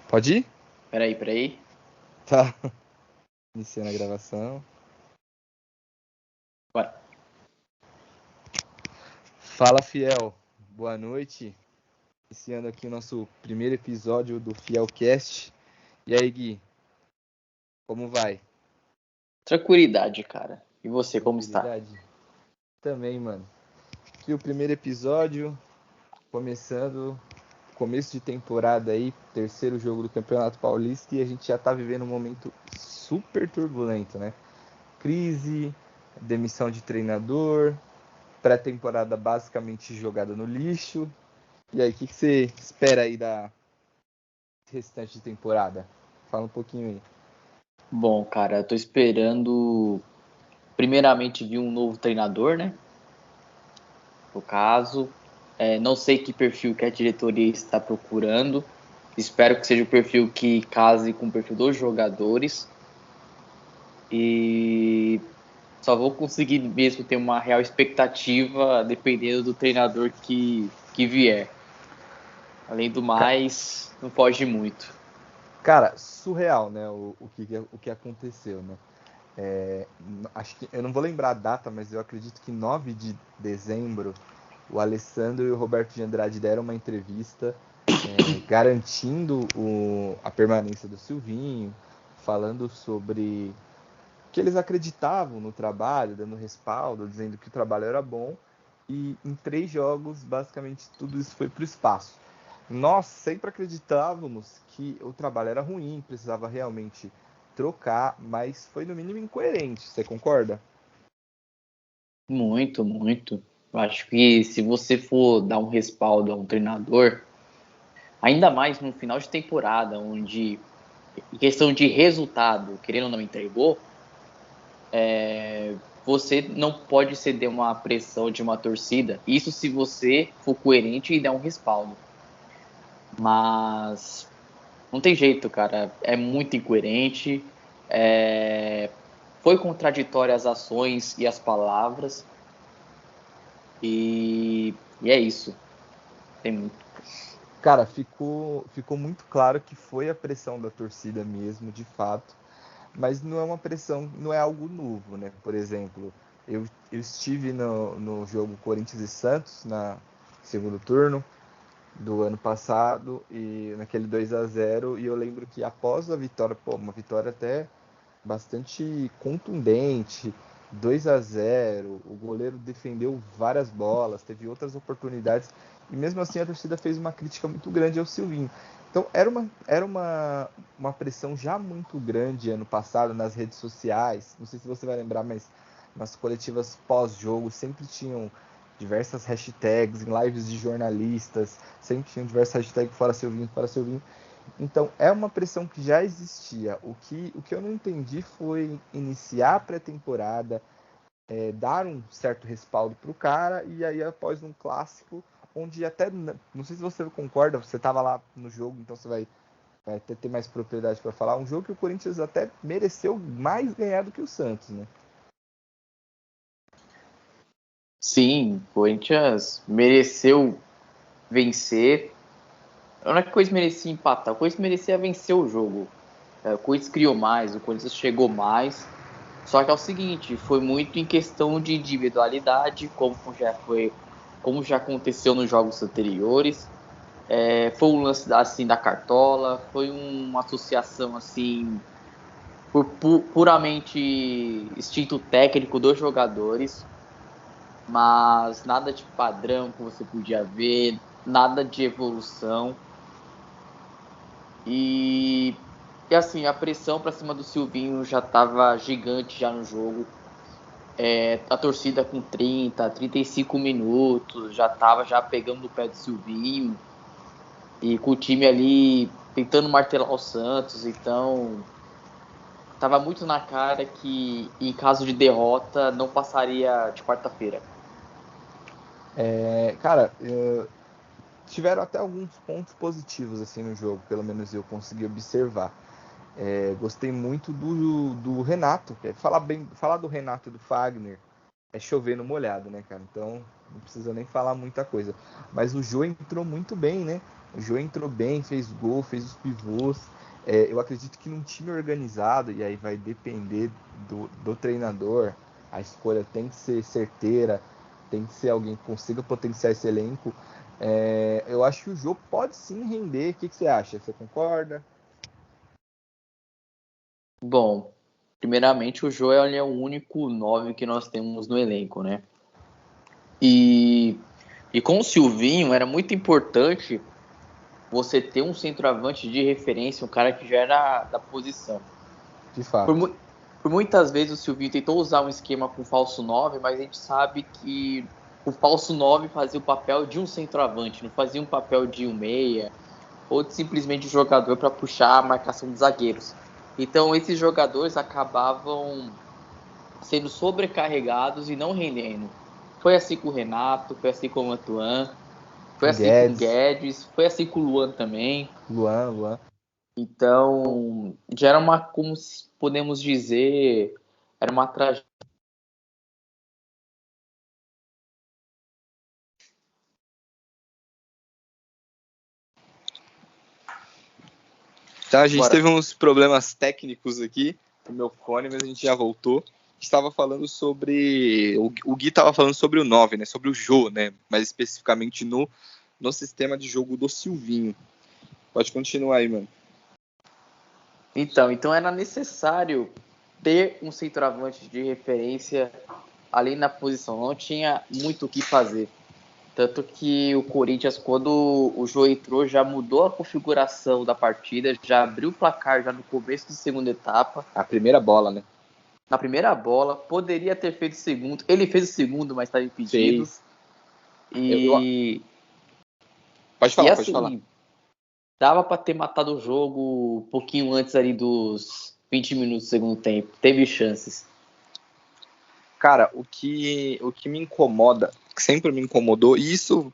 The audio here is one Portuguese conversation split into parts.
Pode ir? Peraí. Tá. Iniciando a gravação. Bora. Fala, fiel. Boa noite. Iniciando aqui o nosso primeiro episódio do Fielcast. E aí, Gui? Como vai? Tranquilidade, cara. E você, como está? Tranquilidade? Também, mano. Aqui o primeiro episódio, começando, começo de temporada aí, terceiro jogo do Campeonato Paulista e a gente já tá vivendo um momento super turbulento, né? Crise, demissão de treinador, pré-temporada basicamente jogada no lixo. E aí, o que você espera aí da restante de temporada? Fala um pouquinho aí. Bom, cara, eu tô esperando primeiramente vir um novo treinador, né? No caso, não sei que perfil que a diretoria está procurando. Espero que seja o perfil que case com o perfil dos jogadores. E só vou conseguir mesmo ter uma real expectativa dependendo do treinador que vier. Além do mais, não foge muito. Cara, surreal, né? O que aconteceu, né? Acho que eu não vou lembrar a data, mas eu acredito que 9 de dezembro o Alessandro e o Roberto de Andrade deram uma entrevista garantindo a permanência do Silvinho, falando sobre que eles acreditavam no trabalho, dando respaldo, dizendo que o trabalho era bom. E em 3 jogos, basicamente, tudo isso foi para o espaço. Nós sempre acreditávamos que o trabalho era ruim, precisava realmente trocar, mas foi no mínimo incoerente, você concorda? Muito, muito. Eu acho que se você for dar um respaldo a um treinador, ainda mais no final de temporada, onde, em questão de resultado, querendo ou não entregou, você não pode ceder uma pressão de uma torcida. Isso se você for coerente e der um respaldo. Mas não tem jeito, cara. É muito incoerente. Foi contraditória as ações e as palavras. E é isso. Tem muito. Cara, ficou muito claro que foi a pressão da torcida mesmo, de fato, mas não é uma pressão, não é algo novo, né? Por exemplo, eu estive no jogo Corinthians e Santos, na segundo turno do ano passado, e naquele 2-0 e eu lembro que após a vitória, pô, uma vitória até bastante contundente, 2-0, o goleiro defendeu várias bolas, teve outras oportunidades, e mesmo assim a torcida fez uma crítica muito grande ao Silvinho. Então uma pressão já muito grande ano passado nas redes sociais, não sei se você vai lembrar, mas nas coletivas pós-jogo sempre tinham diversas hashtags, em lives de jornalistas, sempre tinham diversas hashtags fora Silvinho, fora Silvinho. Então, é uma pressão que já existia. O que eu não entendi foi iniciar a pré-temporada, dar um certo respaldo para o cara, e aí após um clássico, onde até, não sei se você concorda, você estava lá no jogo, então você vai até ter mais propriedade para falar, um jogo que o Corinthians até mereceu mais ganhar do que o Santos, né? Sim, o Corinthians mereceu vencer. Não é que o Corinthians merecia empatar, o Corinthians merecia vencer o jogo. O Corinthians criou mais, o Corinthians chegou mais. Só que é o seguinte, foi muito em questão de individualidade, como já aconteceu nos jogos anteriores. Foi um lance assim da cartola, foi uma associação assim puramente instinto técnico dos jogadores, mas nada de padrão que você podia ver, nada de evolução. E assim, a pressão para cima do Silvinho já estava gigante já no jogo. A torcida com 35 minutos já estava já pegando no pé do Silvinho e com o time ali tentando martelar o Santos. Então, estava muito na cara que em caso de derrota não passaria de quarta-feira. Cara, tiveram até alguns pontos positivos assim no jogo, pelo menos eu consegui observar. Gostei muito do Renato. Falar do Renato e do Fagner é chover no molhado, né, cara? Então, não precisa nem falar muita coisa. Mas o Jô entrou muito bem, né? O Jô entrou bem, fez gol, fez os pivôs. Eu acredito que num time organizado, e aí vai depender do treinador, a escolha tem que ser certeira, tem que ser alguém que consiga potenciar esse elenco. Eu acho que o Jô pode sim render. O que você acha? Você concorda? Bom, primeiramente o Joel é o único 9 que nós temos no elenco, né? E, e com o Silvinho era muito importante você ter um centroavante de referência, um cara que já era da posição. De Por, fato. por muitas vezes o Silvinho tentou usar um esquema com falso 9, mas a gente sabe que o falso 9 fazia o papel de um centroavante, não fazia um papel de um meia ou de simplesmente um jogador para puxar a marcação dos zagueiros. Então esses jogadores acabavam sendo sobrecarregados e não rendendo. Foi assim com o Renato, foi assim com o Antoine, foi Com assim com o Guedes, Guedes, foi assim com o Luan também. Luan. Então, já era uma, como podemos dizer, era uma tragédia. Tá, a gente Bora. teve uns problemas técnicos aqui no meu fone, mas a gente já voltou. Estava falando sobre. O Gui estava falando sobre o 9, né? Sobre o Jô, né? Mais especificamente no sistema de jogo do Silvinho. Pode continuar aí, mano. Então era necessário ter um centroavante de referência ali na posição. Não tinha muito o que fazer. Tanto que o Corinthians, quando o Jô entrou, já mudou a configuração da partida, já abriu o placar já no começo da segunda etapa. A primeira bola, né? Na primeira bola, poderia ter feito o segundo. Ele fez o segundo, mas estava impedido. Fez. E, Pode e falar, pode falar. assim, dava para ter matado o jogo um pouquinho antes ali dos 20 minutos do segundo tempo. Teve chances. Cara, o que me incomoda, que sempre me incomodou, e isso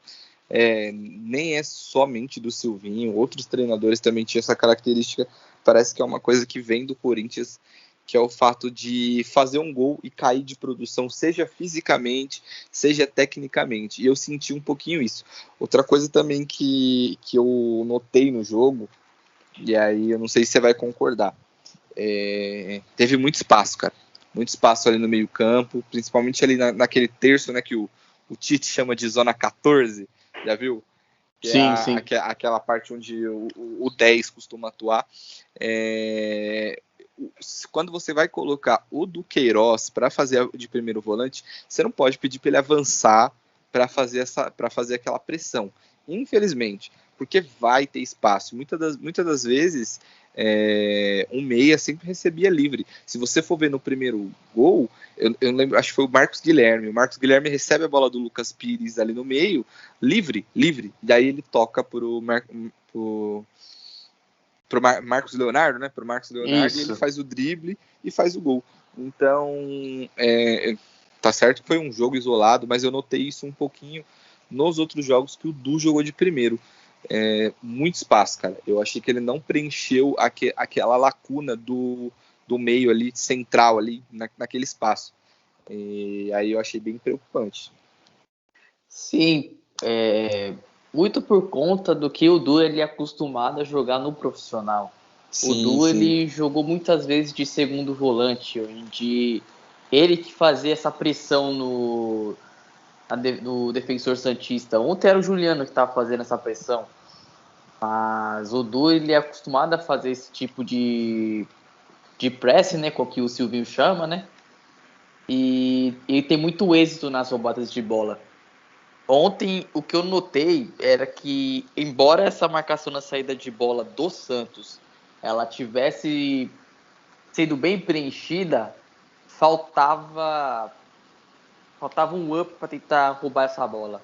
nem é somente do Silvinho, outros treinadores também tinham essa característica, parece que é uma coisa que vem do Corinthians, que é o fato de fazer um gol e cair de produção, seja fisicamente, seja tecnicamente, e eu senti um pouquinho isso. Outra coisa também que eu notei no jogo, e aí eu não sei se você vai concordar, teve muito espaço, cara. Muito espaço ali no meio campo, principalmente ali naquele terço, né, que o Tite chama de zona 14, já viu? Que é Sim, sim. aquela parte onde o 10 costuma atuar. É, quando você vai colocar o Duqueiroz para fazer de primeiro volante, você não pode pedir para ele avançar para fazer aquela pressão. Infelizmente, porque vai ter espaço. Muitas das vezes um meia sempre recebia livre. Se você for ver no primeiro gol, eu lembro, acho que foi o Marcos Guilherme. O Marcos Guilherme recebe a bola do Lucas Pires ali no meio, livre. Daí ele toca pro Marcos Leonardo, né? Pro Marcos Leonardo, e ele Isso. faz o drible e faz o gol. Então, tá certo que foi um jogo isolado, mas eu notei isso um pouquinho nos outros jogos que o Du jogou de primeiro. Muito espaço, cara. Eu achei que ele não preencheu aquela lacuna do meio ali, central ali, naquele espaço. E aí eu achei bem preocupante. Sim, muito por conta do que o Du ele é acostumado a jogar no profissional. O Sim, Du sim. ele jogou muitas vezes de segundo volante, onde ele que fazia essa pressão no defensor santista. Ontem era o Juliano que estava fazendo essa pressão, mas o Du ele é acostumado a fazer esse tipo de press, né, com o que o Silvinho chama, né? E ele tem muito êxito nas roubadas de bola. Ontem, o que eu notei era que, embora essa marcação na saída de bola do Santos ela tivesse sido bem preenchida, faltava um up para tentar roubar essa bola.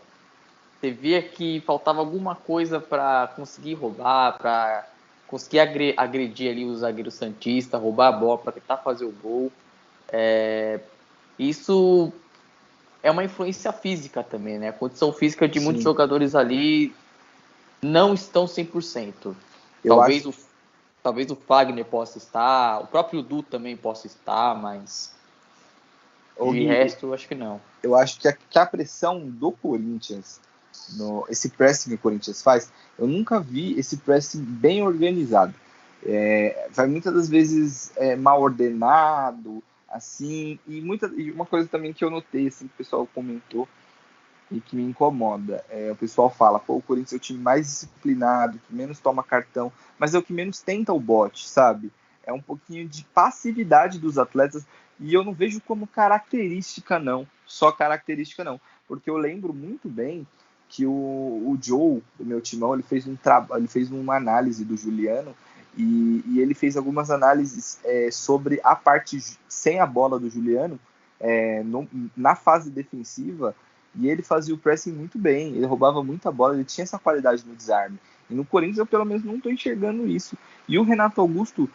Você via que faltava alguma coisa para conseguir roubar, para conseguir agredir ali o zagueiro santista, roubar a bola para tentar fazer o gol. Isso é uma influência física também, né? A condição física de muitos Sim. jogadores ali não estão 100%. Eu acho Talvez o, talvez o Fagner possa estar, o próprio Du também possa estar, mas De resto, acho que não. Eu acho que a pressão do Corinthians, esse pressing que o Corinthians faz, eu nunca vi esse pressing bem organizado. Vai muitas das vezes mal ordenado, assim, e uma coisa também que eu notei, assim, que o pessoal comentou e que me incomoda, o pessoal fala, pô, o Corinthians é o time mais disciplinado, que menos toma cartão, mas é o que menos tenta o bote, sabe? É um pouquinho de passividade dos atletas, e eu não vejo como característica não, só característica não, porque eu lembro muito bem que o Joe, do meu timão, ele fez uma análise do Juliano, e ele fez algumas análises sobre a parte sem a bola do Juliano, na fase defensiva, e ele fazia o pressing muito bem, ele roubava muita bola, ele tinha essa qualidade no desarme. E no Corinthians eu pelo menos não estou enxergando isso. E o Renato Augusto,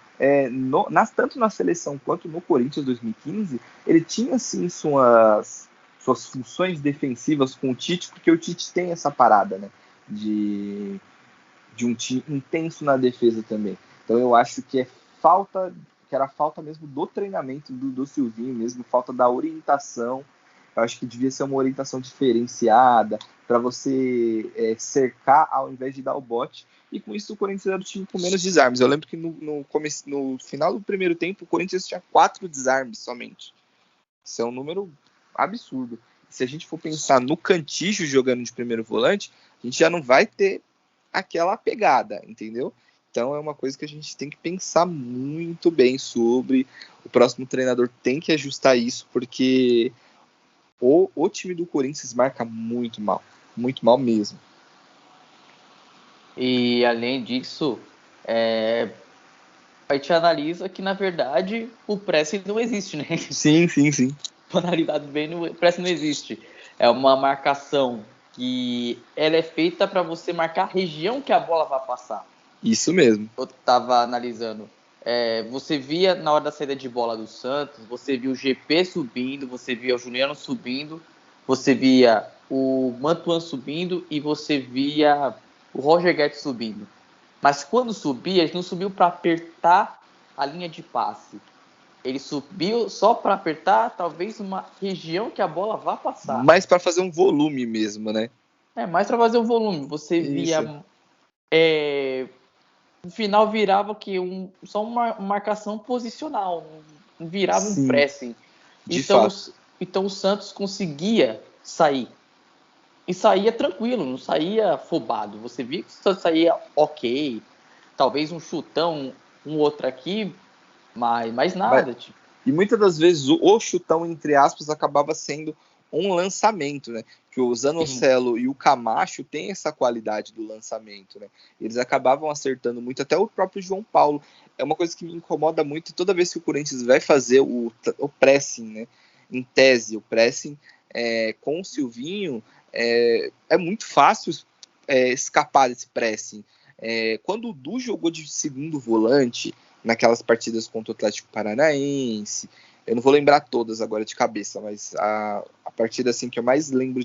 tanto na seleção quanto no Corinthians 2015, ele tinha sim suas funções defensivas com o Tite, porque o Tite tem essa parada, né? De um time intenso na defesa também. Então eu acho que era falta mesmo do treinamento do Silvinho, mesmo falta da orientação. Eu acho que devia ser uma orientação diferenciada para você cercar ao invés de dar o bote. E com isso o Corinthians era o time com menos desarmes. Eu lembro que no final do primeiro tempo o Corinthians tinha 4 desarmes somente. Isso é um número absurdo. Se a gente for pensar no Cantillo jogando de primeiro volante, a gente já não vai ter aquela pegada, entendeu? Então é uma coisa que a gente tem que pensar muito bem sobre. O próximo treinador tem que ajustar isso, porque o time do Corinthians marca muito mal mesmo. E além disso, a gente analisa que, na verdade, o pressing não existe, né? Sim. Banalidade bem, o pressing não existe. É uma marcação que ela é feita para você marcar a região que a bola vai passar. Isso mesmo. Eu estava analisando. Você via na hora da saída de bola do Santos, você via o GP subindo, você via o Juliano subindo, você via o Mantuan subindo e você via o Roger Guedes subindo. Mas quando subia, ele não subiu para apertar a linha de passe. Ele subiu só para apertar talvez uma região que a bola vá passar. Mas para fazer um volume mesmo, né? Mais para fazer o volume. Você via... no final virava que só uma marcação posicional. Não virava um pressing. Então o Santos conseguia sair. E saía tranquilo, não saía afobado. Você via que o Santos saía ok. Talvez um chutão, um outro aqui, mas nada. E muitas das vezes o chutão, entre aspas, acabava sendo um lançamento, né? Que o Zanocelo e o Camacho têm essa qualidade do lançamento, né? Eles acabavam acertando muito, até o próprio João Paulo. É uma coisa que me incomoda muito toda vez que o Corinthians vai fazer o pressing, né? Em tese, o pressing com o Silvinho, é muito fácil escapar desse pressing. Quando o Du jogou de segundo volante, naquelas partidas contra o Atlético Paranaense, eu não vou lembrar todas agora de cabeça, mas a partida assim, que eu mais lembro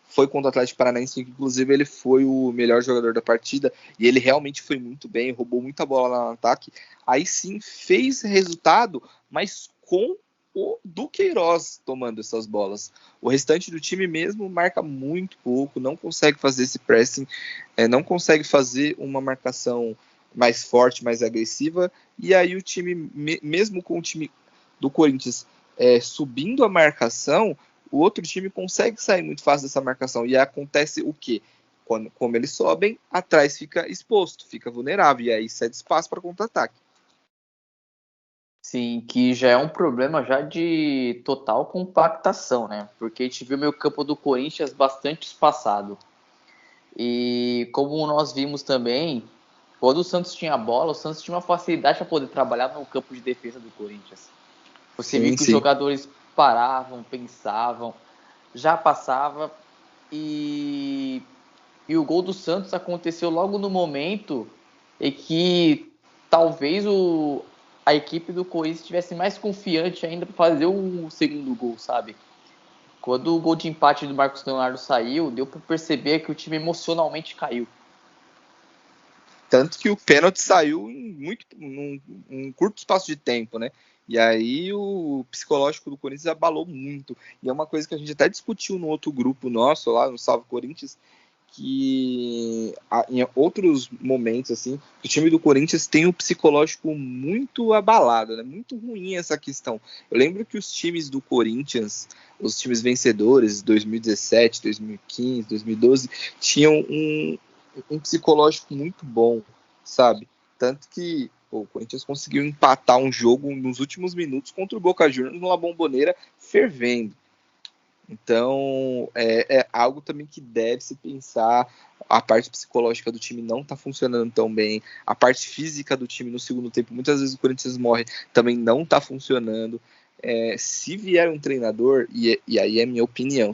foi contra o Atlético Paranaense, que inclusive ele foi o melhor jogador da partida, e ele realmente foi muito bem, roubou muita bola no ataque, aí sim fez resultado, mas com o Duqueiroz tomando essas bolas. O restante do time mesmo marca muito pouco, não consegue fazer esse pressing, não consegue fazer uma marcação mais forte, mais agressiva, e aí o time, mesmo com o time do Corinthians subindo a marcação, o outro time consegue sair muito fácil dessa marcação, e acontece o quê? Como eles sobem, atrás fica exposto, fica vulnerável, e aí cede espaço para contra-ataque. Sim, que já é um problema já de total compactação, né? Porque a gente viu o meio campo do Corinthians bastante espaçado. E como nós vimos também, quando o Santos tinha a bola, o Santos tinha uma facilidade para poder trabalhar no campo de defesa do Corinthians. Você viu que os jogadores paravam, pensavam, já passava, e o gol do Santos aconteceu logo no momento em que talvez a equipe do Corinthians estivesse mais confiante ainda para fazer o segundo gol, sabe? Quando o gol de empate do Marcos Leonardo saiu, deu para perceber que o time emocionalmente caiu. Tanto que o pênalti saiu em num curto espaço de tempo, né? E aí o psicológico do Corinthians abalou muito. E é uma coisa que a gente até discutiu no outro grupo nosso lá, no Salve Corinthians, que em outros momentos, assim, o time do Corinthians tem um psicológico muito abalado, né? Muito ruim essa questão. Eu lembro que os times do Corinthians, os times vencedores, 2017, 2015, 2012, tinham um psicológico muito bom, sabe? Tanto que o Corinthians conseguiu empatar um jogo nos últimos minutos contra o Boca Juniors numa Bombonera fervendo. Então, é algo também que deve se pensar. A parte psicológica do time não está funcionando tão bem. A parte física do time no segundo tempo, muitas vezes o Corinthians morre, também não está funcionando. Se vier um treinador, e aí é minha opinião,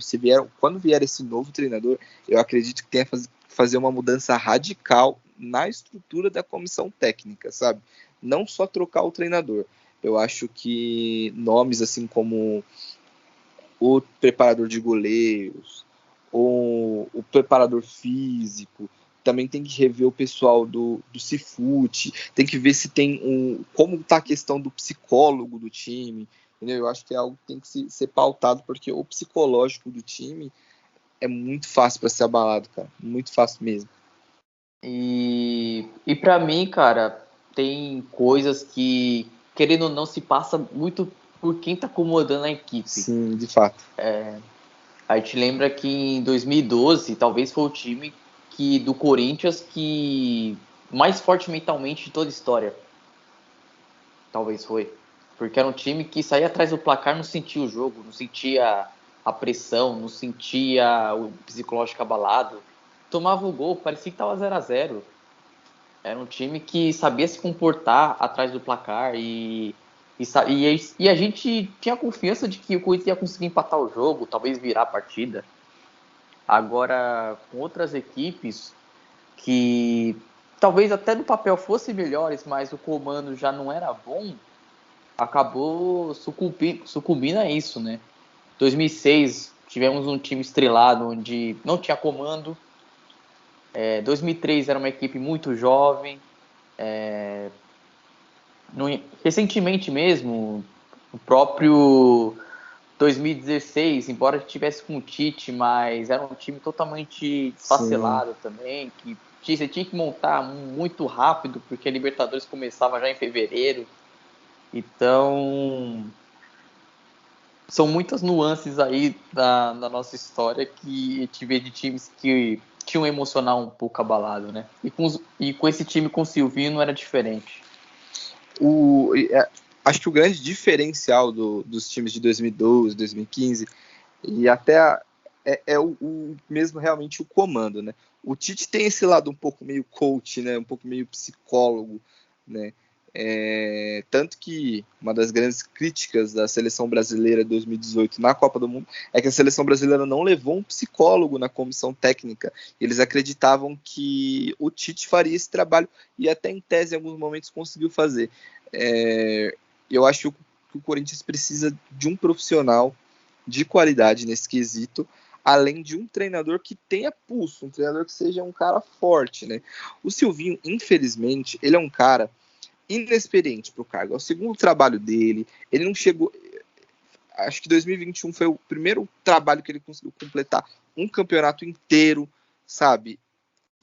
quando vier esse novo treinador, eu acredito que tenha que fazer uma mudança radical na estrutura da comissão técnica, sabe? Não só trocar o treinador. Eu acho que nomes assim como o preparador de goleiros, ou o preparador físico, também tem que rever o pessoal do Cifute, tem que ver se tem como está a questão do psicólogo do time, entendeu? Eu acho que é algo que tem que ser pautado, porque o psicológico do time é muito fácil para ser abalado, cara, muito fácil mesmo. E para mim, cara, tem coisas que, querendo ou não, se passa muito por quem tá acomodando a equipe. Sim, de fato. A gente lembra que em 2012, talvez foi o time do Corinthians que mais forte mentalmente de toda a história. Talvez foi. Porque era um time que saía atrás do placar, não sentia o jogo, não sentia a pressão, não sentia o psicológico abalado. Tomava o gol, parecia que tava 0-0. Era um time que sabia se comportar atrás do placar e a gente tinha confiança de que o Corinthians ia conseguir empatar o jogo, talvez virar a partida. Agora, com outras equipes que talvez até no papel fossem melhores, mas o comando já não era bom, acabou sucumbindo a isso, né? 2006 tivemos um time estrelado onde não tinha comando. 2003 era uma equipe muito jovem. Recentemente mesmo, o próprio 2016, embora tivesse com o Tite, mas era um time totalmente desfacelado também, que você tinha que montar muito rápido, porque a Libertadores começava já em fevereiro. Então, são muitas nuances aí da nossa história que a gente vê de times que tinham um emocional um pouco abalado, né? E com esse time com o Silvinho não era diferente. Acho que o grande diferencial dos times de 2012, 2015 e até o mesmo realmente o comando, né? O Tite tem esse lado um pouco meio coach, né? Um pouco meio psicólogo, né? Tanto que uma das grandes críticas da seleção brasileira de 2018 na Copa do Mundo é que a seleção brasileira não levou um psicólogo na comissão técnica. Eles acreditavam que o Tite faria esse trabalho e até em tese em alguns momentos conseguiu fazer. Eu acho que o Corinthians precisa de um profissional de qualidade nesse quesito, além de um treinador que tenha pulso, um treinador que seja um cara forte, né? O Silvinho, infelizmente, ele é um cara inexperiente para o cargo. É o segundo trabalho dele. Ele não chegou. Acho que 2021 foi o primeiro trabalho que ele conseguiu completar um campeonato inteiro, sabe?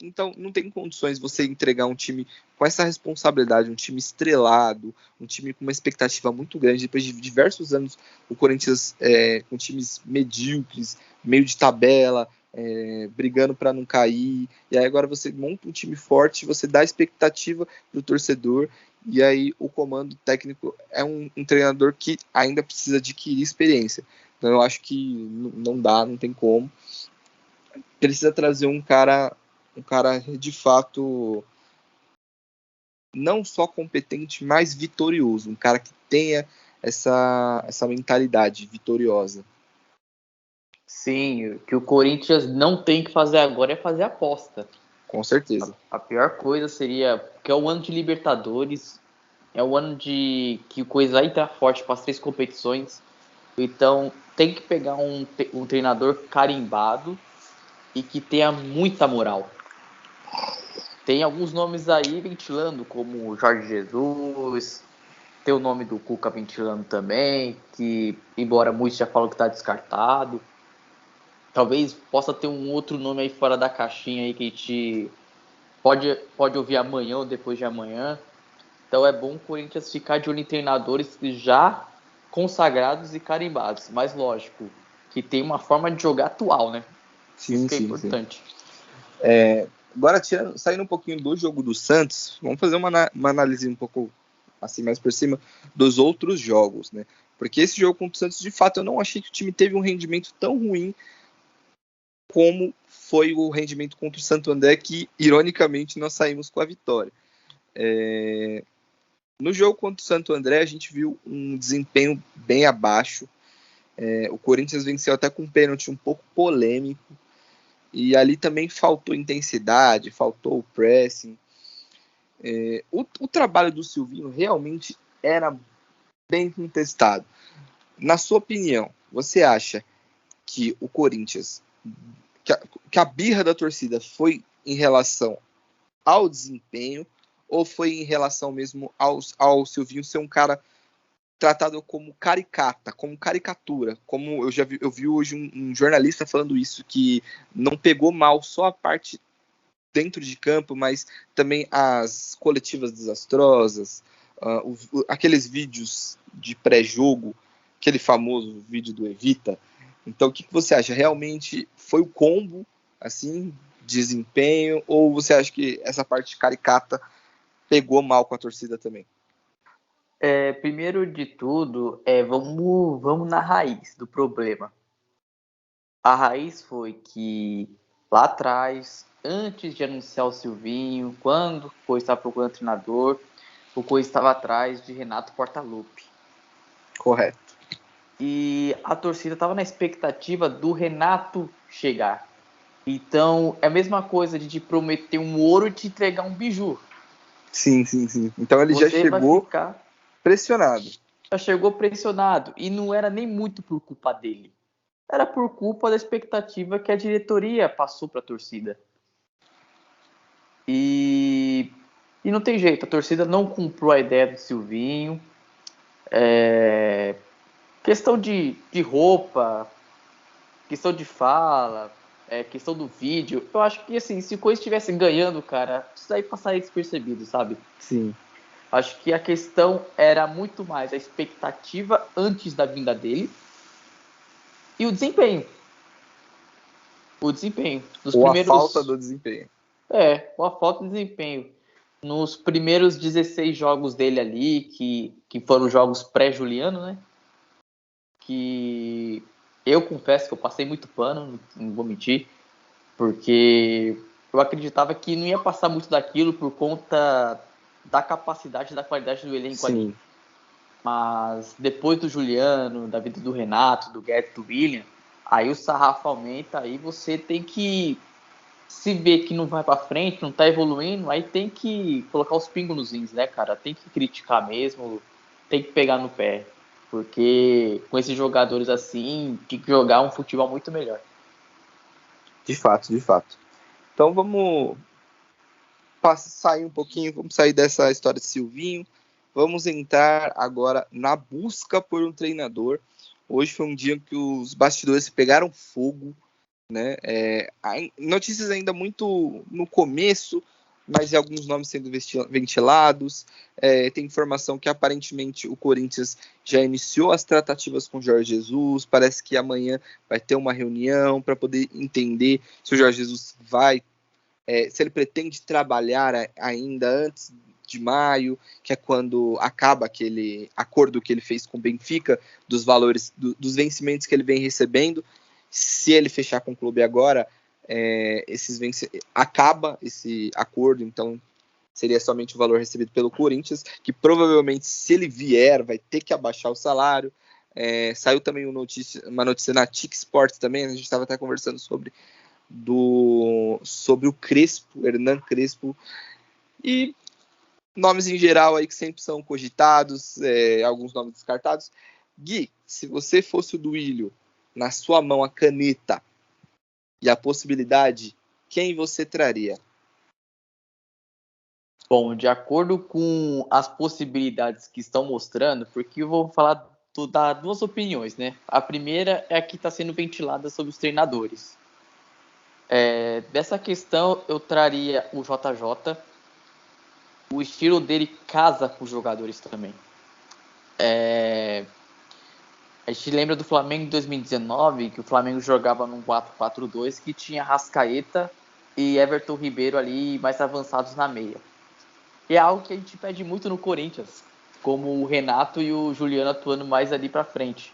Então, não tem condições você entregar um time com essa responsabilidade, um time estrelado, um time com uma expectativa muito grande. Depois de diversos anos, o Corinthians com times medíocres, meio de tabela, brigando para não cair. E aí agora você monta um time forte, você dá expectativa para o torcedor. E aí o comando técnico é um treinador que ainda precisa adquirir experiência. Então eu acho que não dá, não tem como. Precisa trazer um cara de fato não só competente, mas vitorioso, um cara que tenha essa mentalidade vitoriosa. Sim, o que o Corinthians não tem que fazer agora é fazer aposta. Com certeza. A pior coisa seria, porque é o ano de Libertadores, é o ano que o Corinthians vai entrar forte para as 3 competições, então tem que pegar um treinador carimbado e que tenha muita moral. tem alguns nomes aí ventilando, como o Jorge Jesus, tem o nome do Cuca ventilando também, que, embora muitos já falam que está descartado, talvez possa ter um outro nome aí fora da caixinha aí que a gente pode ouvir amanhã ou depois de amanhã. Então é bom o Corinthians ficar de olho em treinadores já consagrados e carimbados. Mas lógico, que tem uma forma de jogar atual, né? Isso Sim, que é sim, sim. importante. Agora, saindo um pouquinho do jogo do Santos, vamos fazer uma análise um pouco assim mais por cima dos outros jogos, né? Porque esse jogo contra o Santos, de fato, eu não achei que o time teve um rendimento tão ruim como foi o rendimento contra o Santo André, que, ironicamente, nós saímos com a vitória. No jogo contra o Santo André, a gente viu um desempenho bem abaixo. O Corinthians venceu até com um pênalti um pouco polêmico. E ali também faltou intensidade, faltou o pressing. O trabalho do Silvinho realmente era bem contestado. Na sua opinião, você acha que o Corinthians, que a birra da torcida foi em relação ao desempenho ou foi em relação mesmo ao Silvinho ser um cara tratado como caricata, como caricatura, como eu vi hoje um jornalista falando isso, que não pegou mal só a parte dentro de campo, mas também as coletivas desastrosas, aqueles vídeos de pré-jogo, aquele famoso vídeo do Evita. Então, o que você acha? Realmente foi o combo, assim, desempenho, ou você acha que essa parte caricata pegou mal com a torcida também? Primeiro de tudo, vamos na raiz do problema. A raiz foi que lá atrás, antes de anunciar o Silvinho, quando o Coisa estava procurando treinador, o Coisa estava atrás de Renato Portaluppi. Correto. E a torcida estava na expectativa do Renato chegar. Então, é a mesma coisa de te prometer um ouro e te entregar um biju. Sim, sim, sim. Então ele já Você vai chegou ficar... pressionado. Já chegou pressionado. E não era nem muito por culpa dele. Era por culpa da expectativa que a diretoria passou para a torcida. E não tem jeito, a torcida não comprou a ideia do Silvinho. Questão de roupa, questão de fala, questão do vídeo. Eu acho que, assim, se o Corinthians estivesse ganhando, cara, isso aí passaria despercebido, sabe? Sim. Acho que a questão era muito mais a expectativa antes da vinda dele e o desempenho. O desempenho. Nos Ou a falta primeiros... do desempenho. Ou a falta de desempenho. Nos primeiros 16 jogos dele ali, que foram jogos pré-Juliano, né? Que eu confesso que eu passei muito pano, não vou mentir, porque eu acreditava que não ia passar muito daquilo por conta da capacidade e da qualidade do elenco ali. Sim. Mas depois do Juliano, da vida do Renato, do Guedes, do William, aí o sarrafo aumenta, aí você tem que se ver que não vai pra frente, não tá evoluindo, aí tem que colocar os pingos nos is, né, cara? Tem que criticar mesmo, tem que pegar no pé. Porque com esses jogadores assim, tem que jogar um futebol muito melhor. De fato, de fato. Então vamos sair um pouquinho, vamos sair dessa história de Silvinho. Vamos entrar agora na busca por um treinador. Hoje foi um dia que os bastidores pegaram fogo, né? Notícias ainda muito no começo, mas alguns nomes sendo ventilados. Tem informação que aparentemente o Corinthians já iniciou as tratativas com o Jorge Jesus. Parece que amanhã vai ter uma reunião para poder entender se o Jorge Jesus vai, se ele pretende trabalhar ainda antes de maio, que é quando acaba aquele acordo que ele fez com o Benfica, dos valores, dos vencimentos que ele vem recebendo. Se ele fechar com o clube agora, acaba esse acordo, então seria somente o valor recebido pelo Corinthians, que provavelmente, se ele vier, vai ter que abaixar o salário. Saiu também uma notícia na TIC Sports também, a gente estava até conversando sobre o Crespo, Hernan Crespo, e nomes em geral aí que sempre são cogitados, alguns nomes descartados. Gui, se você fosse o Duílio, na sua mão a caneta e a possibilidade, quem você traria? Bom, de acordo com as possibilidades que estão mostrando, porque eu vou falar dar duas opiniões, né? A primeira é a que está sendo ventilada sobre os treinadores. Dessa questão, eu traria o JJ. O estilo dele casa com os jogadores também. A gente lembra do Flamengo em 2019, que o Flamengo jogava num 4-4-2, que tinha Rascaeta e Everton Ribeiro ali mais avançados na meia. E é algo que a gente pede muito no Corinthians, como o Renato e o Juliano atuando mais ali para frente.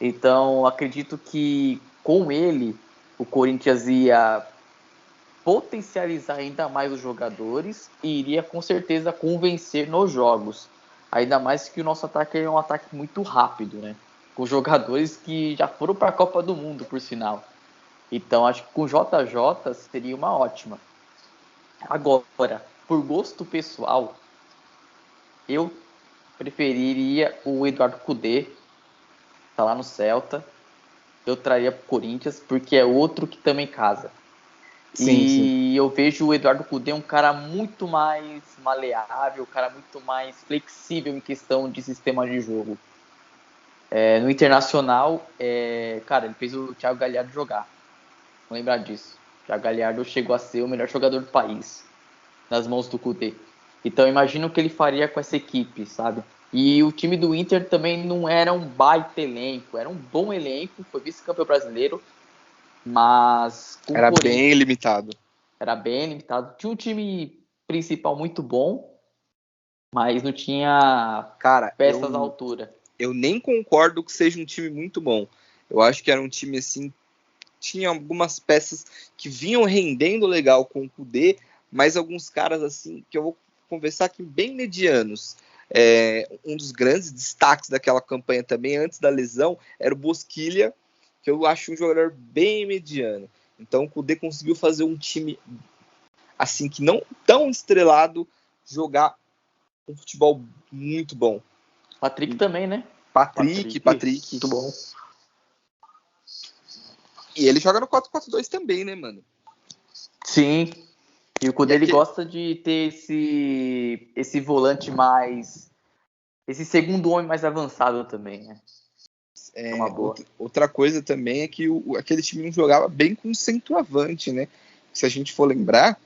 Então, acredito que com ele, o Corinthians ia potencializar ainda mais os jogadores e iria com certeza convencer nos jogos. Ainda mais que o nosso ataque é um ataque muito rápido, né? Com jogadores que já foram para a Copa do Mundo, por sinal. Então, acho que com o JJ seria uma ótima. Agora, por gosto pessoal, eu preferiria o Eduardo Cudê, tá lá no Celta. Eu traria pro Corinthians, porque é outro que também casa. Sim, sim. Eu vejo o Eduardo Cudê um cara muito mais maleável, um cara muito mais flexível em questão de sistema de jogo. No Internacional, cara, ele fez o Thiago Galhardo jogar. Vamos lembrar disso. O Thiago Galhardo chegou a ser o melhor jogador do país, nas mãos do Cudê. Então, imagino o que ele faria com essa equipe, sabe? E o time do Inter também não era um baita elenco, era um bom elenco, foi vice-campeão brasileiro, mas com Era bem limitado. era bem limitado. Tinha um time principal muito bom, mas não tinha Cara, peças à altura. eu nem concordo que seja um time muito bom. Eu acho que era um time assim, tinha algumas peças que vinham rendendo legal com o Kudê, mas alguns caras assim, que eu vou conversar aqui, bem medianos. Um dos grandes destaques daquela campanha também, antes da lesão, era o Bosquilha, que eu acho um jogador bem mediano. Então o Kudê conseguiu fazer um time assim, que não tão estrelado, jogar um futebol muito bom. Patrick também, né? Patrick. Muito bom. E ele joga no 4-4-2 também, né, mano? Sim. E o Kudê, ele gosta de ter esse volante mais... Esse segundo homem mais avançado também, né? Uma boa. Outra coisa também é que aquele time não jogava bem com centroavante, né? Se a gente for lembrar,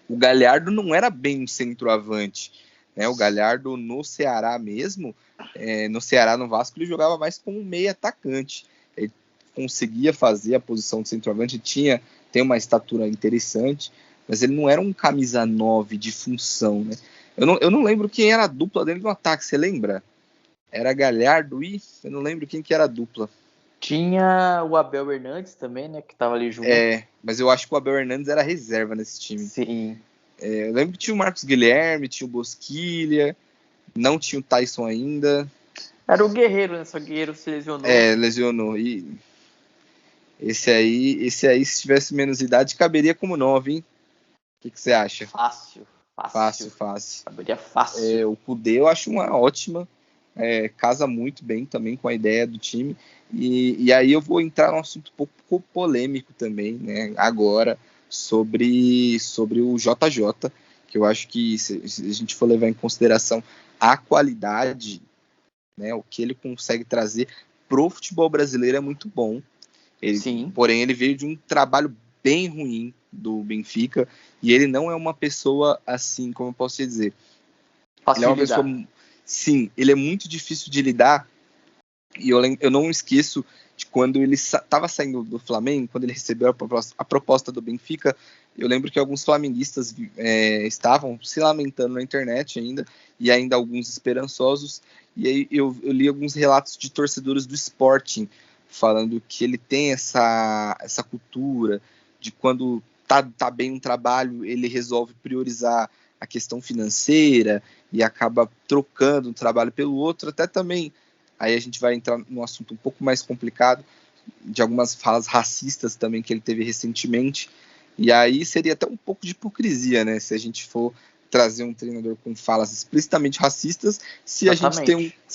o Galhardo não era bem um centroavante, né? O Galhardo no Ceará mesmo, no Ceará, no Vasco, ele jogava mais como um meio atacante. Ele conseguia fazer a posição de centroavante, tem uma estatura interessante, mas ele não era um camisa 9 de função, né? Eu não lembro quem era a dupla dentro do ataque, você lembra? Era Galhardo e eu não lembro quem que era a dupla. Tinha o Abel Hernandes também, né? Que tava ali junto. Mas eu acho que o Abel Hernandes era reserva nesse time. Sim. Eu lembro que tinha o Marcos Guilherme, tinha o Bosquilha, não tinha o Tyson ainda. Era o Guerreiro, né? Só que o Guerreiro se lesionou. Lesionou. E esse aí, se tivesse menos idade, caberia como 9, hein? O que você acha? Fácil. Caberia fácil. O Kudê eu acho uma ótima. Casa muito bem também com a ideia do time. E aí eu vou entrar num assunto um pouco polêmico também, né? Agora, sobre o JJ, que eu acho que se a gente for levar em consideração a qualidade, né, o que ele consegue trazer pro futebol brasileiro é muito bom. Sim. Porém, ele veio de um trabalho bem ruim do Benfica, e ele não é uma pessoa assim, como eu posso dizer. Fácil ele é uma de lidar. pessoa... Sim, ele é muito difícil de lidar, e eu não esqueço de quando ele estava saindo do Flamengo, quando ele recebeu a proposta do Benfica. Eu lembro que alguns flamenguistas estavam se lamentando na internet ainda, e ainda alguns esperançosos, e aí eu li alguns relatos de torcedores do Sporting, falando que ele tem essa cultura de quando tá bem um trabalho, ele resolve priorizar a questão financeira e acaba trocando um trabalho pelo outro, até também. Aí a gente vai entrar num assunto um pouco mais complicado, de algumas falas racistas também que ele teve recentemente, e aí seria até um pouco de hipocrisia, né, se a gente for trazer um treinador com falas explicitamente racistas, se a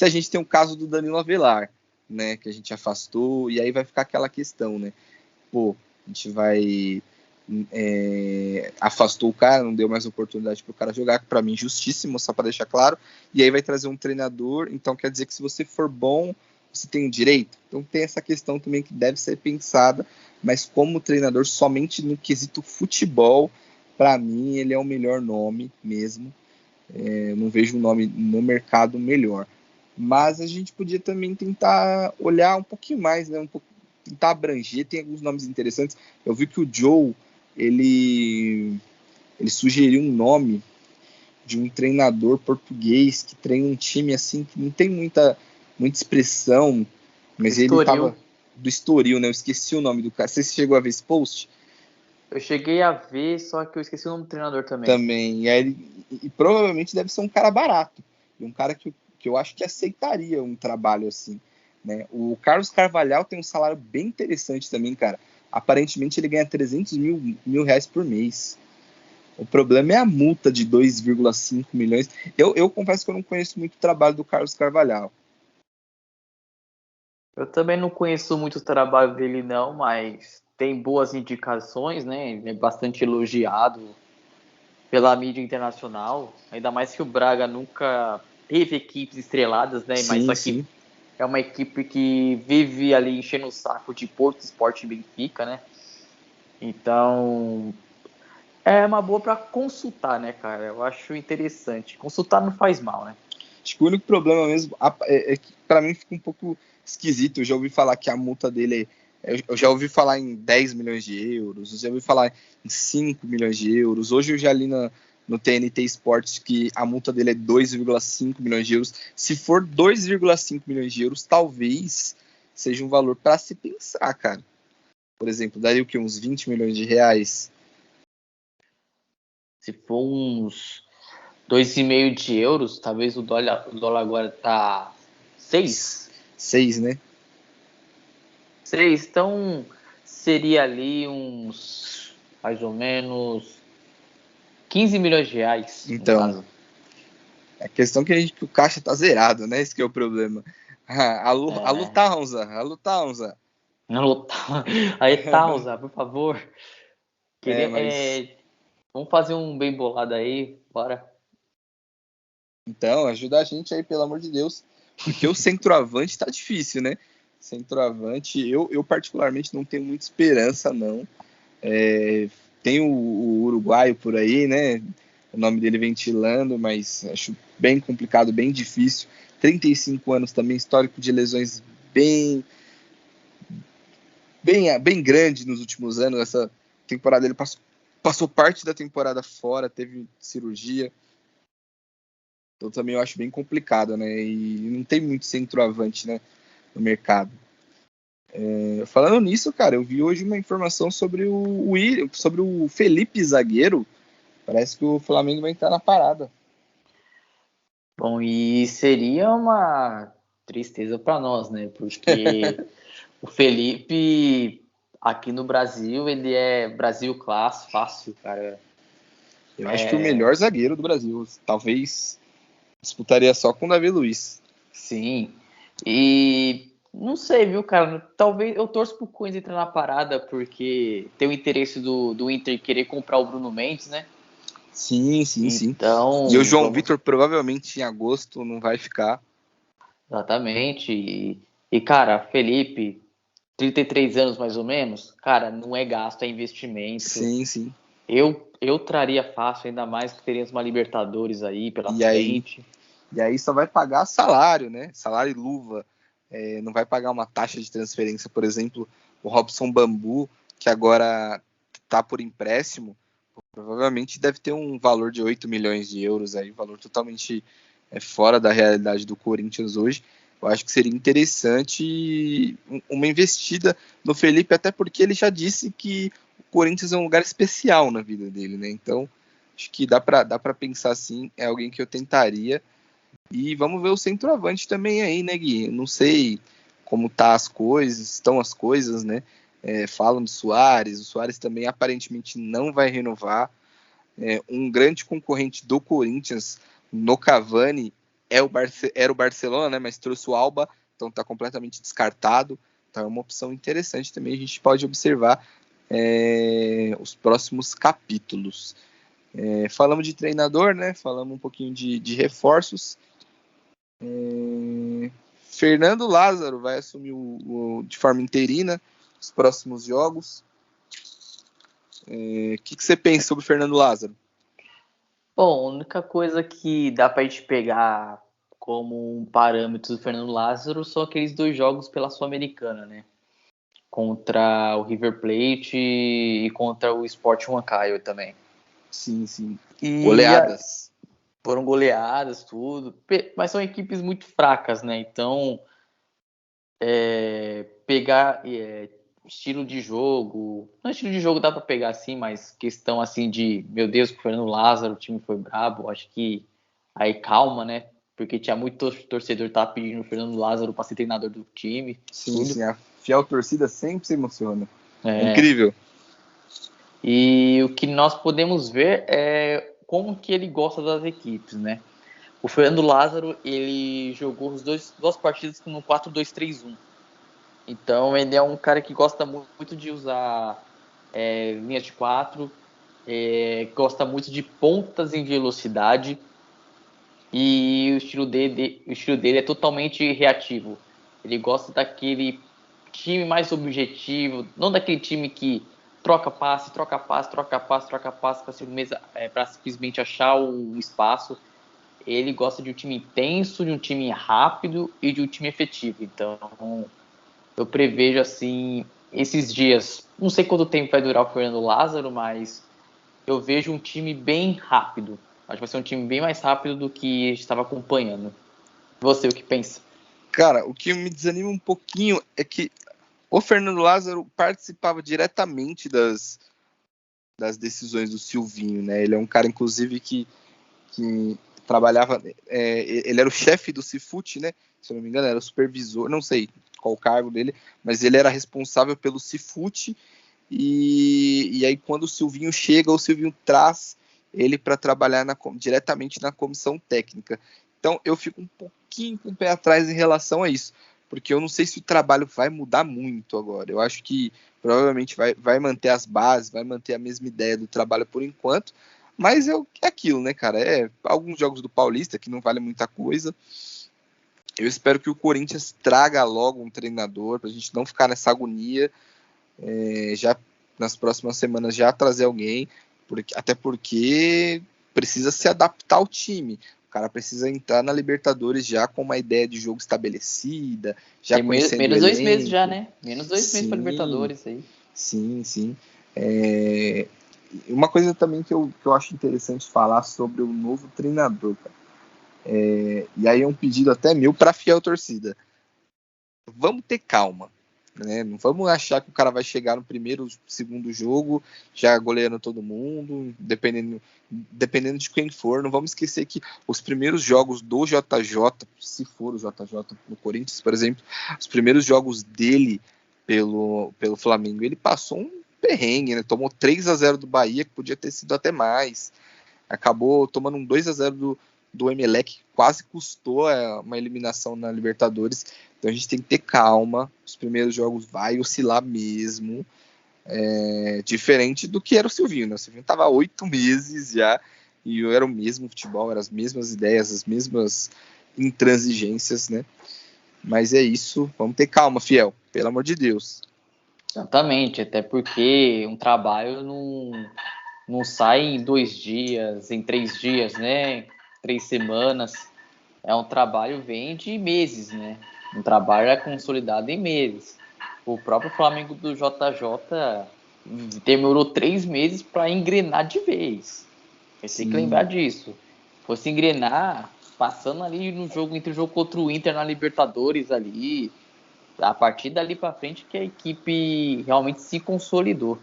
gente tem um caso do Danilo Avelar, né, que a gente afastou, e aí vai ficar aquela questão, né, a gente vai afastou o cara, não deu mais oportunidade para o cara jogar, que para mim justíssimo, só para deixar claro, e aí vai trazer um treinador, então quer dizer que se você for bom, você tem o direito. Então tem essa questão também que deve ser pensada, mas como treinador, somente no quesito futebol, para mim ele é o melhor nome mesmo. Eu não vejo um nome no mercado melhor. Mas a gente podia também tentar olhar um pouquinho mais, né? Tentar abranger, tem alguns nomes interessantes. Eu vi que o Joe, ele sugeriu um nome de um treinador português que treina um time assim que não tem muita expressão, mas ele tava do Estoril, né? Eu esqueci o nome do cara. Você chegou a ver esse post? Eu cheguei a ver, só que eu esqueci o nome do treinador também. Também. E provavelmente deve ser um cara barato. Um cara que eu acho que aceitaria um trabalho assim. Né? O Carlos Carvalhal tem um salário bem interessante também, cara. Aparentemente ele ganha 300 mil reais por mês. O problema é a multa de 2,5 milhões. Eu confesso que eu não conheço muito o trabalho do Carlos Carvalhal. Eu também não conheço muito o trabalho dele, não, mas tem boas indicações, né? Ele é bastante elogiado pela mídia internacional. Ainda mais que o Braga nunca teve equipes estreladas, né? Mas só que é uma equipe que vive ali enchendo o saco de Porto, Sport e Benfica, né? Então, é uma boa para consultar, né, cara? Eu acho interessante. Consultar não faz mal, né? Acho que o único problema mesmo é que para mim fica um pouco esquisito. Eu já ouvi falar que a multa dele eu já ouvi falar em 10 milhões de euros, eu já ouvi falar em 5 milhões de euros. Hoje eu já li no TNT Sports que a multa dele é 2,5 milhões de euros. Se for 2,5 milhões de euros, talvez seja um valor para se pensar, cara. Por exemplo, daria o que? Uns 20 milhões de reais? Se for uns 2,5 de euros, talvez o dólar agora tá 6. 6, né? 6, então seria ali uns mais ou menos 15 milhões de reais, então, no caso. A questão é que o caixa tá zerado, né? Esse que é o problema. Alô, Taunza. Aí, Tausa, por favor. Mas... Vamos fazer um bem bolado aí, bora. Então, ajuda a gente aí, pelo amor de Deus. Porque o centroavante tá difícil, né? Centroavante, eu particularmente não tenho muita esperança, não. Tem o uruguaio por aí, né? O nome dele ventilando, mas acho bem complicado, bem difícil. 35 anos também, histórico de lesões bem grande nos últimos anos. Essa temporada ele passou parte da temporada fora, teve cirurgia. Então também eu acho bem complicado, né? E não tem muito centroavante, né, no mercado. Falando nisso, cara, eu vi hoje uma informação sobre sobre o Felipe Zagueiro. Parece que o Flamengo vai entrar na parada. Bom, e seria uma tristeza para nós, né? Porque o Felipe, aqui no Brasil, ele é Brasil classe, fácil, cara. Eu acho que o melhor zagueiro do Brasil. Talvez disputaria só com o Davi Luiz. Sim. E não sei, viu, cara? Talvez eu torço pro Corinthians entrar na parada, porque tem o interesse do Inter querer comprar o Bruno Mendes, né? Sim. Então, E o João Vitor provavelmente em agosto não vai ficar. Exatamente. E, cara, Felipe, 33 anos mais ou menos, cara, não é gasto, é investimento. Sim. Eu traria fácil, ainda mais que teríamos uma Libertadores aí pela frente. E aí só vai pagar salário, né? Salário e luva. Não vai pagar uma taxa de transferência, por exemplo, o Robson Bambu, que agora está por empréstimo, provavelmente deve ter um valor de 8 milhões de euros aí, valor totalmente fora da realidade do Corinthians hoje. Eu acho que seria interessante uma investida no Felipe, até porque ele já disse que o Corinthians é um lugar especial na vida dele, né? Então, acho que dá para pensar assim, é alguém que eu tentaria. E vamos ver o centroavante também aí, né, Gui? Eu não sei como estão as coisas, né? Falam do Suárez, o Suárez também aparentemente não vai renovar. Um grande concorrente do Corinthians no Cavani era o Barcelona, né? Mas trouxe o Alba, então está completamente descartado. Então é uma opção interessante também, a gente pode observar. os próximos capítulos. Falamos de treinador, né? Falamos um pouquinho de reforços. Fernando Lázaro vai assumir de forma interina os próximos jogos. O que você pensa sobre o Fernando Lázaro? Bom, a única coisa que dá pra gente pegar como um parâmetro do Fernando Lázaro são aqueles 2 jogos pela Sul-Americana, né? Contra o River Plate e contra o Sport Huancayo também. Sim. E goleadas. Foram goleadas, tudo. Mas são equipes muito fracas, né? Então, pegar estilo de jogo... Não, estilo de jogo dá pra pegar assim, mas questão assim de... Meu Deus, que o Fernando Lázaro, o time foi brabo. Acho que aí calma, né? Porque tinha muito torcedor que tava pedindo o Fernando Lázaro pra ser treinador do time. Sim, a fiel torcida sempre se emociona. É incrível. E o que nós podemos ver é como que ele gosta das equipes, né? O Fernando Lázaro, ele jogou as 2 partidas no 4-2-3-1. Então, ele é um cara que gosta muito de usar linhas de 4, gosta muito de pontas em velocidade, e o estilo dele é totalmente reativo. Ele gosta daquele time mais objetivo, não daquele time que troca passe para simplesmente achar o espaço. Ele gosta de um time intenso, de um time rápido e de um time efetivo. Então, eu prevejo assim esses dias. Não sei quanto tempo vai durar o Fernando Lázaro, mas eu vejo um time bem rápido. Acho que vai ser um time bem mais rápido do que a gente estava acompanhando. Você, o que pensa? Cara, o que me desanima um pouquinho é que o Fernando Lázaro participava diretamente das decisões do Silvinho, né? Ele é um cara, inclusive, que trabalhava... ele era o chefe do Cifute, né? Se eu não me engano, era o supervisor, não sei qual o cargo dele, mas ele era responsável pelo Cifute. E aí, quando o Silvinho chega, o Silvinho traz ele para trabalhar diretamente na comissão técnica. Então, eu fico um pouquinho com o pé atrás em relação a isso, porque eu não sei se o trabalho vai mudar muito agora. Eu acho que provavelmente vai manter as bases, vai manter a mesma ideia do trabalho por enquanto, mas é aquilo, né, cara? Alguns jogos do Paulista que não vale muita coisa. Eu espero que o Corinthians traga logo um treinador, para a gente não ficar nessa agonia. Já nas próximas semanas já trazer alguém, até porque precisa se adaptar ao time. O cara precisa entrar na Libertadores já com uma ideia de jogo estabelecida, já Tem conhecendo menos o 2 elenco. meses já, né? Menos 2 meses para Libertadores aí. Sim. Uma coisa também que eu acho interessante falar sobre o novo treinador, cara. E aí é um pedido até meu para a fiel torcida. Vamos ter calma. Né? Não vamos achar que o cara vai chegar no primeiro, segundo jogo já goleando todo mundo, dependendo de quem for. Não vamos esquecer que os primeiros jogos do JJ, se for o JJ no Corinthians, por exemplo, os primeiros jogos dele pelo Flamengo, ele passou um perrengue, né? Tomou 3-0 do Bahia, que podia ter sido até mais. Acabou tomando um 2-0 do Emelec, que quase custou uma eliminação na Libertadores. Então a gente tem que ter calma. Os primeiros jogos vai oscilar mesmo. Diferente do que era o Silvinho, né? O Silvinho estava 8 meses já e era o mesmo futebol, eram as mesmas ideias, as mesmas intransigências, né? Mas é isso, vamos ter calma, fiel, pelo amor de Deus. Exatamente, até porque um trabalho não sai em 2 dias, em 3 dias, né? 3 semanas. É um trabalho vem de meses, né? Um trabalho é consolidado em meses. O próprio Flamengo do JJ demorou 3 meses para engrenar de vez. Você tem que lembrar disso. Fosse engrenar passando ali no jogo, entre o jogo contra o Inter na Libertadores ali, a partir dali para frente que a equipe realmente se consolidou.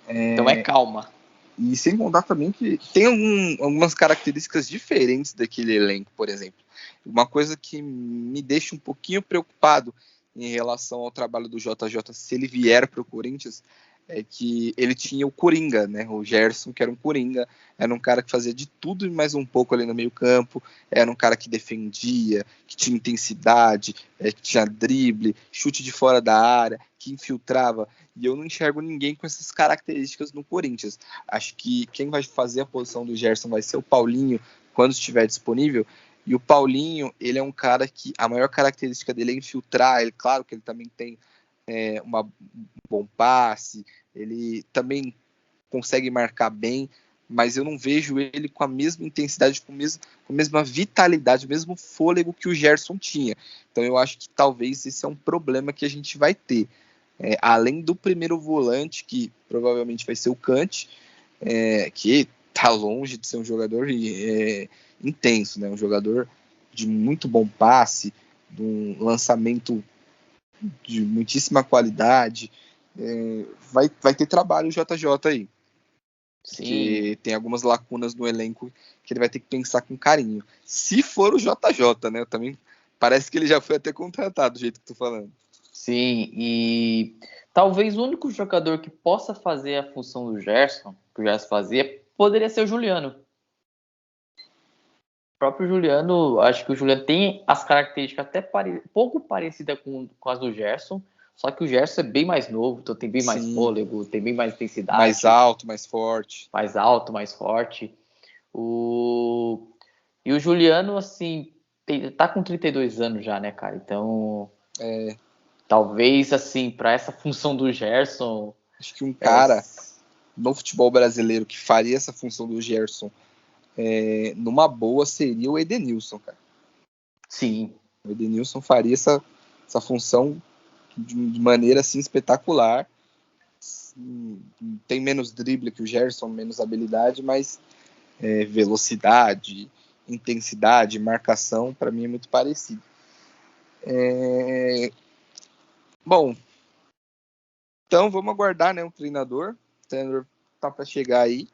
Então calma. E sem contar também que tem algumas características diferentes daquele elenco, por exemplo. Uma coisa que me deixa um pouquinho preocupado em relação ao trabalho do JJ, se ele vier para o Corinthians, é que ele tinha o Coringa, né? O Gerson, que era um Coringa, era um cara que fazia de tudo e mais um pouco ali no meio campo, era um cara que defendia, que tinha intensidade, que tinha drible, chute de fora da área, que infiltrava, e eu não enxergo ninguém com essas características no Corinthians. Acho que quem vai fazer a posição do Gerson vai ser o Paulinho, quando estiver disponível, e o Paulinho, ele é um cara que a maior característica dele é infiltrar, claro que ele também tem um bom passe, ele também consegue marcar bem, mas eu não vejo ele com a mesma intensidade, com a mesma vitalidade, o mesmo fôlego que o Gerson tinha. Então eu acho que talvez esse é um problema que a gente vai ter. Além do primeiro volante, que provavelmente vai ser o Kant, que está longe de ser um jogador intenso, né? Um jogador de muito bom passe, de um lançamento de muitíssima qualidade. Vai ter trabalho o JJ aí. Sim. Porque tem algumas lacunas no elenco que ele vai ter que pensar com carinho. Se for o JJ, né? Também parece que ele já foi até contratado, do jeito que tu falando. Sim, e talvez o único jogador que possa fazer a função do Gerson, que o Gerson fazia, poderia ser o Juliano. O próprio Juliano, acho que o Juliano tem as características até pouco parecidas com as do Gerson, só que o Gerson é bem mais novo, então tem bem mais fôlego, tem bem mais intensidade. Mais alto, mais forte. Mais alto, mais forte. E o Juliano, assim, tá com 32 anos já, né, cara? Então, talvez, assim, para essa função do Gerson... Acho que um cara no futebol brasileiro que faria essa função do Gerson numa boa seria o Edenilson, cara. Sim. O Edenilson faria essa função de maneira assim espetacular. Tem menos drible que o Gerson, menos habilidade, mas velocidade, intensidade, marcação, para mim é muito parecido. Bom, então vamos aguardar, né, um treinador. O treinador tá para chegar aí.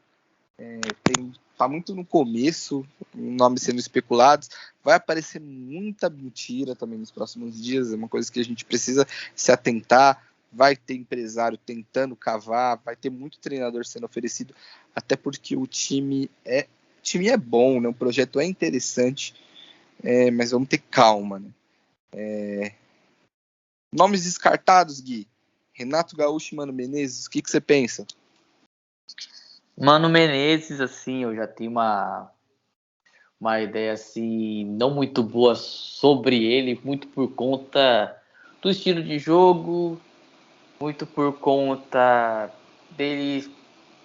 Tá muito no começo, nomes sendo especulados. Vai aparecer muita mentira também nos próximos dias. É uma coisa que a gente precisa se atentar. Vai ter empresário tentando cavar, vai ter muito treinador sendo oferecido, até porque o time é bom, né? O projeto é interessante, mas vamos ter calma, né? Nomes descartados, Gui. Renato Gaúcho e Mano Menezes, o que você pensa? Mano Menezes, assim, eu já tenho uma ideia, assim, não muito boa sobre ele, muito por conta do estilo de jogo, muito por conta dele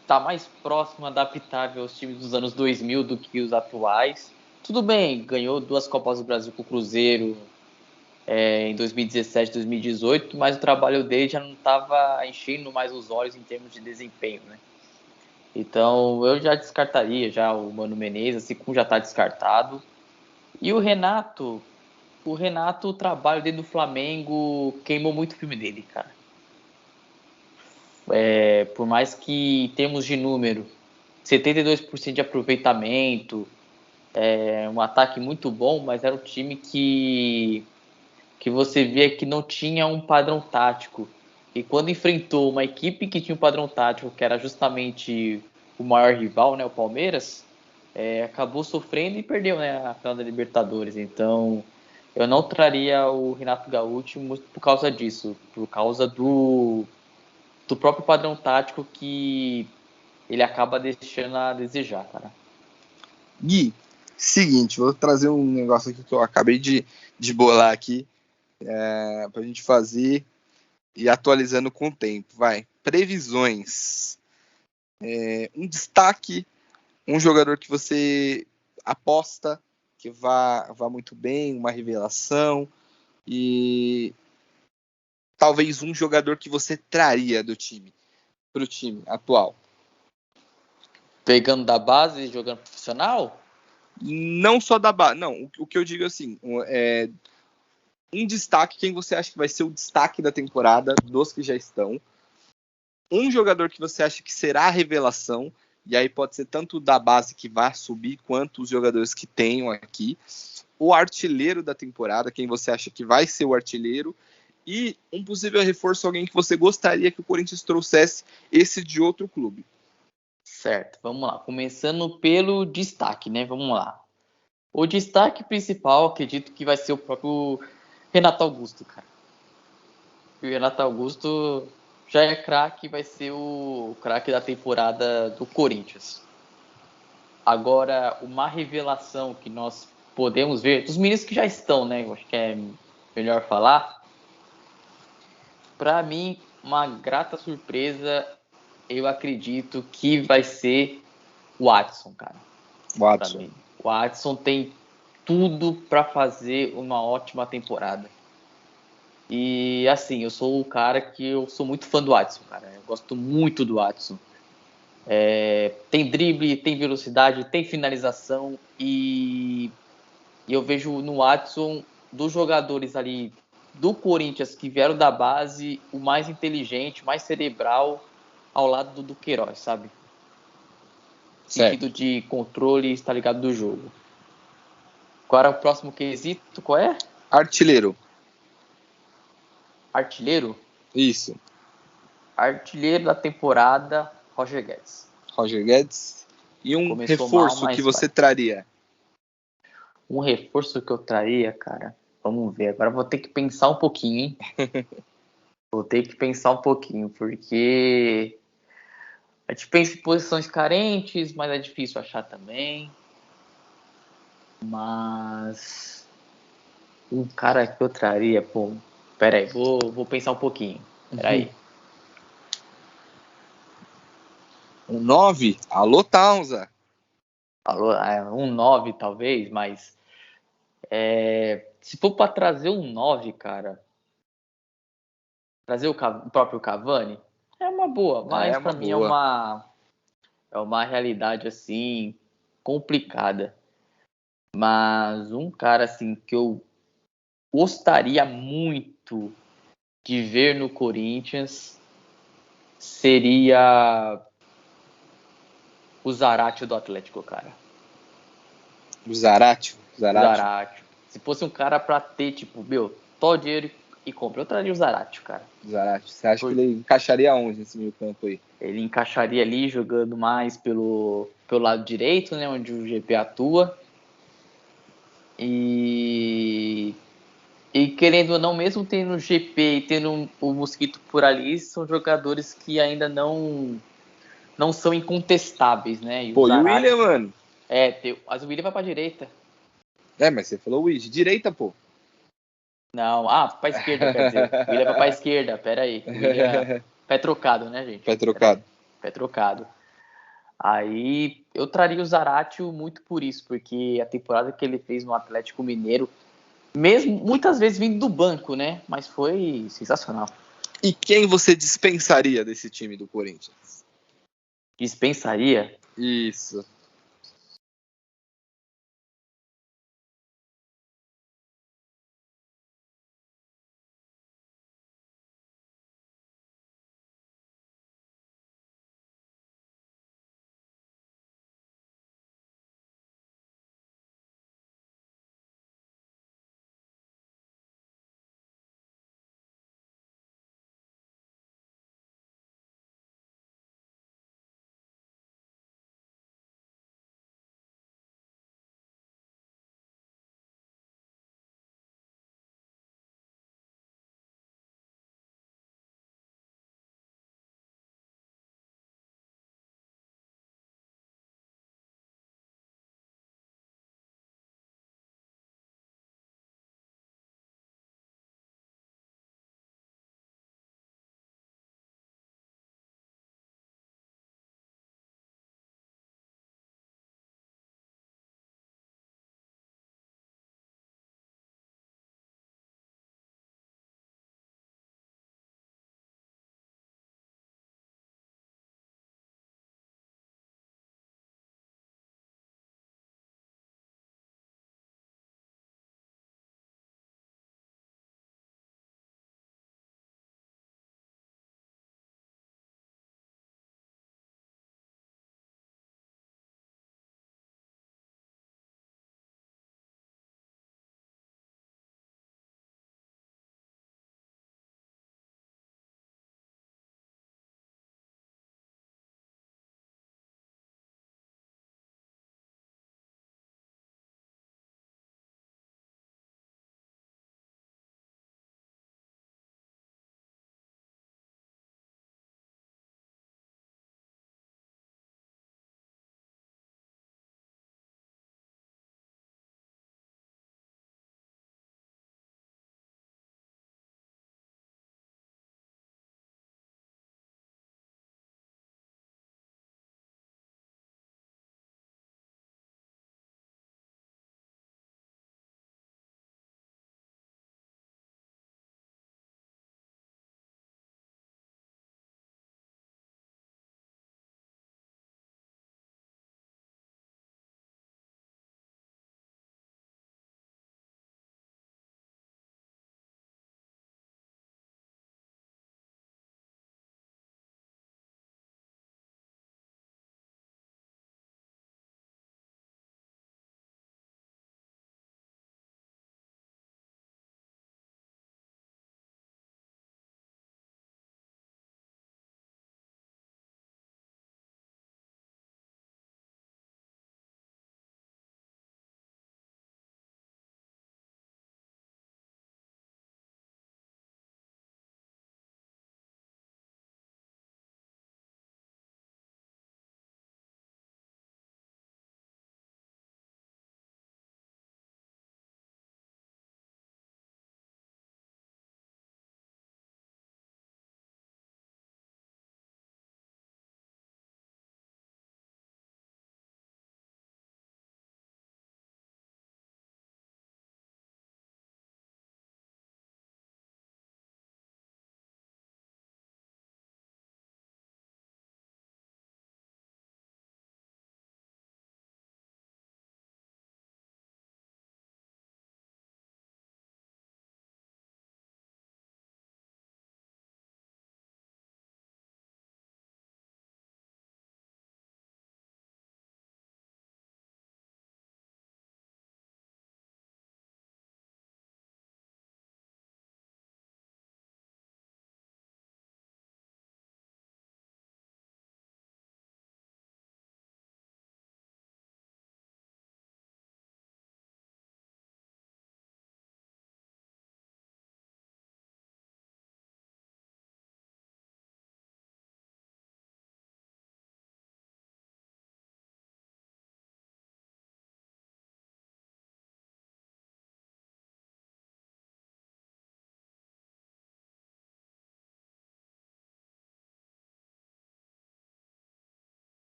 estar mais próximo, adaptável aos times dos anos 2000 do que os atuais. Tudo bem, ganhou 2 Copas do Brasil com o Cruzeiro em 2017, 2018, mas o trabalho dele já não estava enchendo mais os olhos em termos de desempenho, né? Então eu já descartaria já o Mano Menezes, assim como já está descartado. E o Renato, o trabalho dele no Flamengo queimou muito o filme dele, cara. Por mais que em termos de número, 72% de aproveitamento, um ataque muito bom, mas era um time que você via que não tinha um padrão tático. E quando enfrentou uma equipe que tinha um padrão tático, que era justamente o maior rival, né, o Palmeiras, acabou sofrendo e perdeu, né, a final da Libertadores. Então, eu não traria o Renato Gaúcho muito por causa disso, por causa do próprio padrão tático que ele acaba deixando a desejar, cara. Gui, seguinte, vou trazer um negócio aqui que eu acabei de bolar aqui pra gente fazer e atualizando com o tempo. Vai, previsões. Um destaque, um jogador que você aposta que vá muito bem, uma revelação, e talvez um jogador que você traria do time para o time atual. Pegando da base e jogando profissional? Não só da base, não. O que eu digo assim, um destaque, quem você acha que vai ser o destaque da temporada, dos que já estão. Um jogador que você acha que será a revelação, e aí pode ser tanto da base que vai subir, quanto os jogadores que tenham aqui. O artilheiro da temporada, quem você acha que vai ser o artilheiro, e um possível reforço, alguém que você gostaria que o Corinthians trouxesse, esse de outro clube. Certo, vamos lá. Começando pelo destaque, né? Vamos lá. O destaque principal, acredito que vai ser o próprio Renato Augusto, cara. O Renato Augusto já é craque, vai ser o craque da temporada do Corinthians. Agora, uma revelação que nós podemos ver, dos meninos que já estão, né? Eu acho que é melhor falar. Para mim, uma grata surpresa, eu acredito que vai ser o Watson, cara. O Watson tem tudo para fazer uma ótima temporada. E assim, eu sou o cara que eu sou muito fã do Watson, cara. Eu gosto muito do Watson. Tem drible, tem velocidade, tem finalização e eu vejo no Watson, dos jogadores ali do Corinthians que vieram da base, o mais inteligente, mais cerebral ao lado do Queiroz, sabe? Sentido de controle, está ligado do jogo. Agora o próximo quesito, qual é? Artilheiro. Isso. Artilheiro da temporada, Roger Guedes. E um reforço que você traria? Um reforço que eu traria, cara, vamos ver. Agora vou ter que pensar um pouquinho, hein? Porque a gente pensa em posições carentes, mas é difícil achar também. Mas um cara que eu traria, pô, peraí, vou pensar um pouquinho. Peraí. Um 9? Alô, Taunza. Um 9 talvez, mas se for para trazer um 9, cara, trazer o próprio Cavani é uma boa, mas para mim é uma realidade assim complicada. Mas um cara assim que eu gostaria muito de ver no Corinthians seria o Zaratio do Atlético, cara. O Zaratio? Se fosse um cara pra ter, tipo, tó dinheiro e compra, eu traria o Zaratio, cara. Zaratio. Você acha que ele encaixaria onde nesse meio campo aí? Ele encaixaria ali jogando mais pelo lado direito, né, onde o GP atua. E querendo ou não, mesmo tendo o GP e tendo o Mosquito por ali, são jogadores que ainda não são incontestáveis, né? E o William, mano? Mas o William vai pra direita. Mas você falou William. Direita, pô. Não, pra esquerda, quer dizer. O William vai pra esquerda, peraí. O William... Pé trocado, né, gente? Pé trocado. Aí eu traria o Zaratio muito por isso, porque a temporada que ele fez no Atlético Mineiro, mesmo muitas vezes vindo do banco, né? Mas foi sensacional. E quem você dispensaria desse time do Corinthians? Dispensaria? Isso.